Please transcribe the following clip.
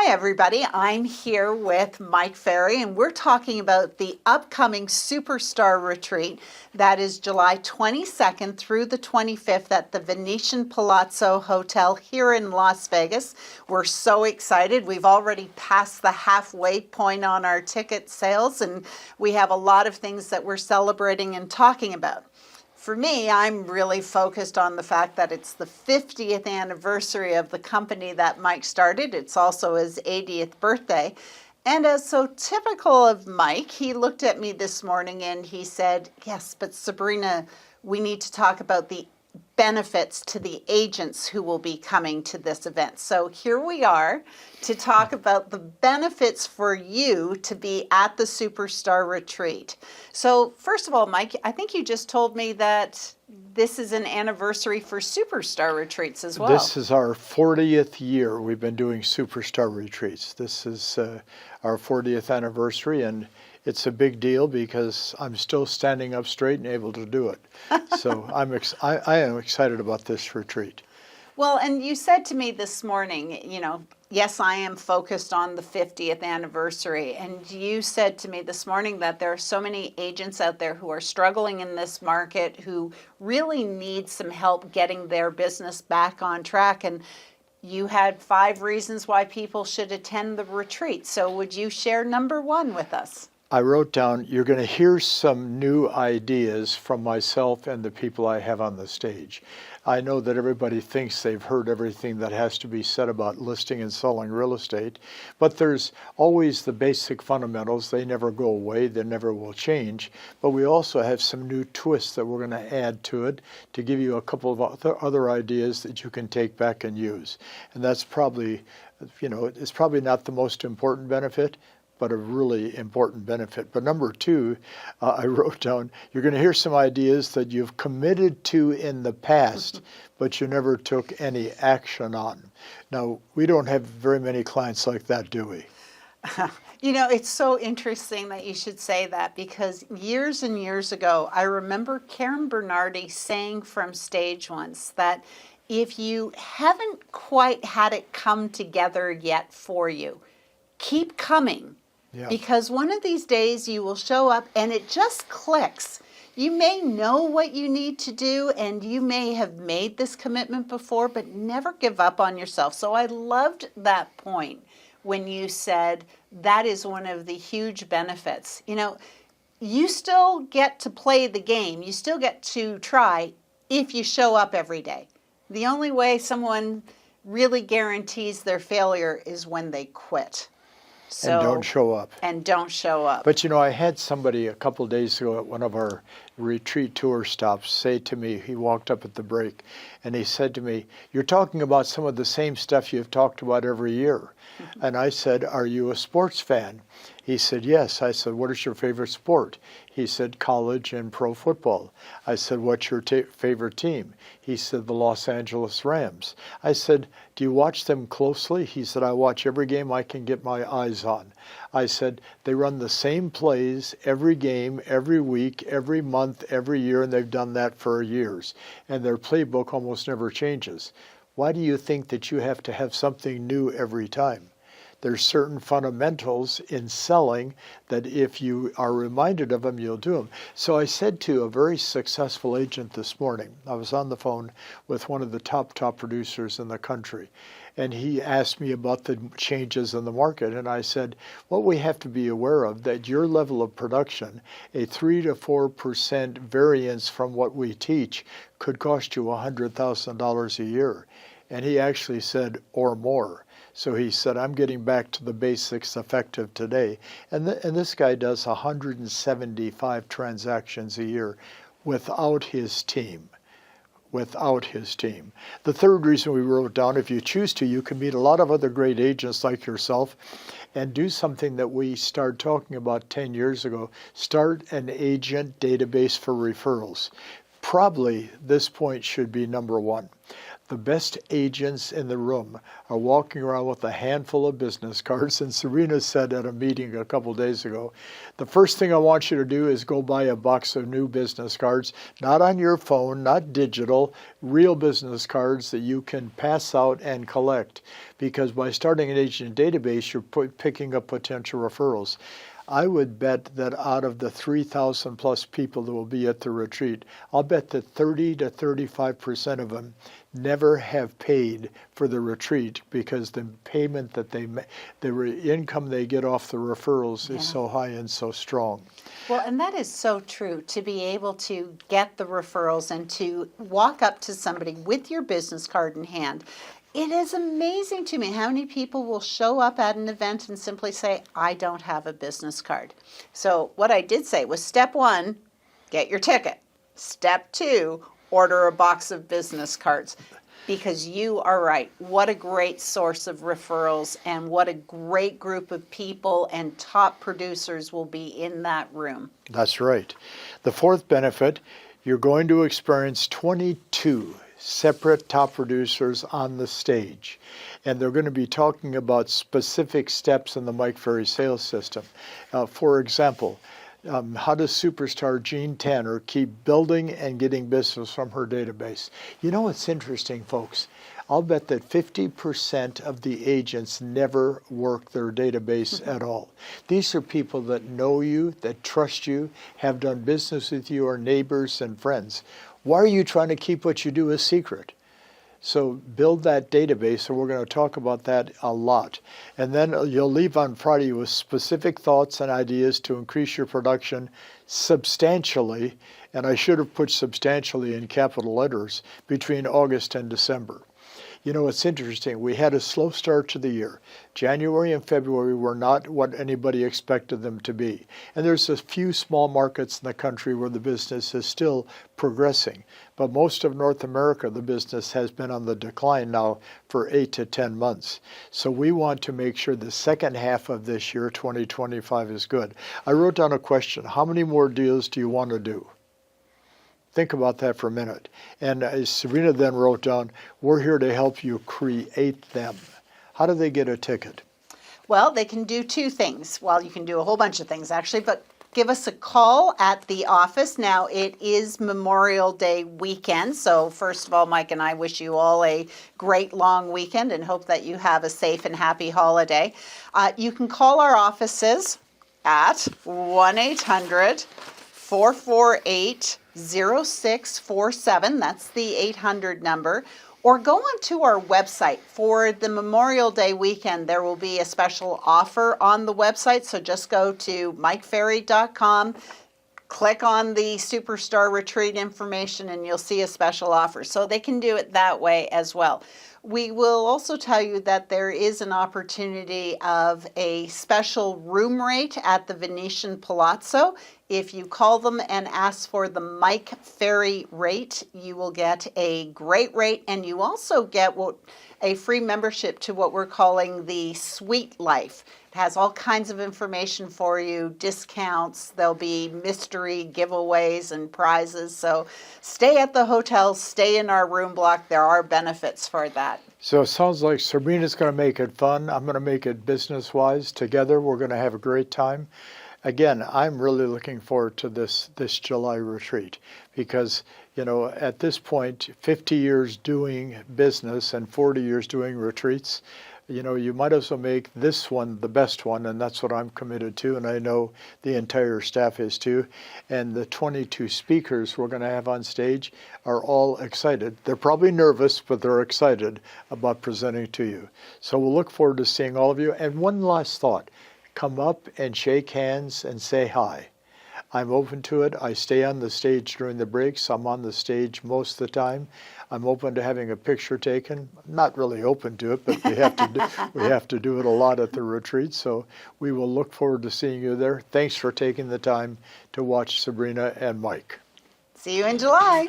everybody. I'm here with Mike Ferry, and we're talking about the upcoming Superstar Retreat that is July 22nd through the 25th at the Venetian Palazzo Hotel here in Las Vegas. We're so excited. We've already passed the halfway point on our ticket sales, and we have a lot of things that we're celebrating and talking about. For me, I'm really focused on the fact that it's the 50th anniversary of the company that Mike started. It's also his 80th birthday. And as so typical of Mike, he looked at me this morning and he said, yes, but Sabrina, we need to talk about the benefits to the agents who will be coming to this event. So here we are to talk about the benefits for you to be at the Superstar Retreat. So first of all, Mike, I think you just told me that this is an anniversary for Superstar Retreats as well. This is our 40th year we've been doing Superstar Retreats. This is our 40th anniversary, and it's a big deal because I'm still standing up straight and able to do it. So I am excited about this retreat. Well, and you said to me this morning, yes, I am focused on the 50th anniversary. And you said to me this morning that there are so many agents out there who are struggling in this market, who really need some help getting their business back on track. And you had 5 reasons why people should attend the retreat. So would you share number 1 with us? I wrote down, you're going to hear some new ideas from myself and the people I have on the stage. I know that everybody thinks they've heard everything that has to be said about listing and selling real estate, but there's always the basic fundamentals. They never go away. They never will change. But we also have some new twists that we're going to add to it to give you a couple of other ideas that you can take back and use. And that's probably, it's probably not the most important benefit, but a really important benefit. But number 2, I wrote down, you're going to hear some ideas that you've committed to in the past, but you never took any action on. Now, we don't have very many clients like that, do we? It's so interesting that you should say that, because years and years ago, I remember Karen Bernardi saying from stage once that if you haven't quite had it come together yet for you, keep coming. Yeah. Because one of these days you will show up and it just clicks. You may know what you need to do and you may have made this commitment before, but never give up on yourself. So I loved that point when you said that is one of the huge benefits. You still get to play the game. You still get to try if you show up every day. The only way someone really guarantees their failure is when they quit. And don't show up. And don't show up. But I had somebody a couple of days ago at one of our retreat tour stops say to me, he walked up at the break, and he said to me, you're talking about some of the same stuff you've talked about every year. And I said, are you a sports fan? He said, yes. I said, what is your favorite sport? He said, college and pro football. I said, what's your favorite team? He said, the Los Angeles Rams. I said, do you watch them closely? He said, I watch every game I can get my eyes on. I said, they run the same plays every game, every week, every month, every year, and they've done that for years. And their playbook almost never changes. Why do you think that you have to have something new every time? There's certain fundamentals in selling that if you are reminded of them, you'll do them. So I said to a very successful agent this morning, I was on the phone with one of the top producers in the country, and he asked me about the changes in the market. And I said, what we have to be aware of, that your level of production, a 3 to 4% variance from what we teach could cost you $100,000 a year. And he actually said, or more. So he said, I'm getting back to the basics effective today. And this guy does 175 transactions a year without his team. Without his team. The third reason we wrote down, if you choose to, you can meet a lot of other great agents like yourself and do something that we started talking about 10 years ago. Start an agent database for referrals. Probably this point should be number 1. The best agents in the room are walking around with a handful of business cards. And Sabrina said at a meeting a couple days ago, the first thing I want you to do is go buy a box of new business cards, not on your phone, not digital, real business cards that you can pass out and collect. Because by starting an agent database, you're picking up potential referrals. I would bet that out of the 3,000 plus people that will be at the retreat, I'll bet that 30 to 35% of them never have paid for the retreat because the payment that the income they get off the referrals is so high and so strong. Well, and that is so true, to be able to get the referrals and to walk up to somebody with your business card in hand. It is amazing to me how many people will show up at an event and simply say, I don't have a business card. So what I did say was, step one, get your ticket. Step two, order a box of business cards. Because you are right. What a great source of referrals, and what a great group of people and top producers will be in that room. That's right. The fourth benefit, you're going to experience 22 separate top producers on the stage. And they're going to be talking about specific steps in the Mike Ferry Sales System. For example, how does superstar Jean Tanner keep building and getting business from her database? You know what's interesting, folks? I'll bet that 50% of the agents never work their database at all. These are people that know you, that trust you, have done business with you, are neighbors and friends. Why are you trying to keep what you do a secret? So build that database, and we're going to talk about that a lot. And then you'll leave on Friday with specific thoughts and ideas to increase your production substantially, and I should have put substantially in capital letters, between August and December. You know, it's interesting. We had a slow start to the year. January and February were not what anybody expected them to be. And there's a few small markets in the country where the business is still progressing. But most of North America, the business has been on the decline now for 8 to 10 months. So we want to make sure the second half of this year, 2025, is good. I wrote down a question. How many more deals do you want to do? Think about that for a minute. And Sabrina then wrote down, we're here to help you create them. How do they get a ticket? Well, they can do two things. Well, you can do a whole bunch of things, actually, but give us a call at the office. Now, it is Memorial Day weekend. So first of all, Mike and I wish you all a great long weekend and hope that you have a safe and happy holiday. You can call our offices at 1-800-448-0647. That's the 800 number. Or go onto our website. For the Memorial Day weekend, there will be a special offer on the website. So just go to mikeferry.com, click on the Superstar Retreat information, and you'll see a special offer. So they can do it that way as well. We will also tell you that there is an opportunity of a special room rate at the Venetian Palazzo. If you call them and ask for the Mike Ferry rate, you will get a great rate, and you also get a free membership to what we're calling the Suite Life. It has all kinds of information for you, discounts, there'll be mystery giveaways and prizes. So stay at the hotel, stay in our room block. There are benefits for that. So it sounds like Sabrina's going to make it fun. I'm going to make it business-wise. Together, we're going to have a great time. Again, I'm really looking forward to this July retreat because, you know, at this point, 50 years doing business and 40 years doing retreats, you know, you might as well make this one the best one, and that's what I'm committed to, and I know the entire staff is too. And the 22 speakers we're going to have on stage are all excited. They're probably nervous, but they're excited about presenting to you. So we'll look forward to seeing all of you. And one last thought. Come up and shake hands and say hi. I'm open to it. I stay on the stage during the breaks. I'm on the stage most of the time. I'm open to having a picture taken. I'm not really open to it, but we have to do it a lot at the retreat. So we will look forward to seeing you there. Thanks for taking the time to watch Sabrina and Mike. See you in July.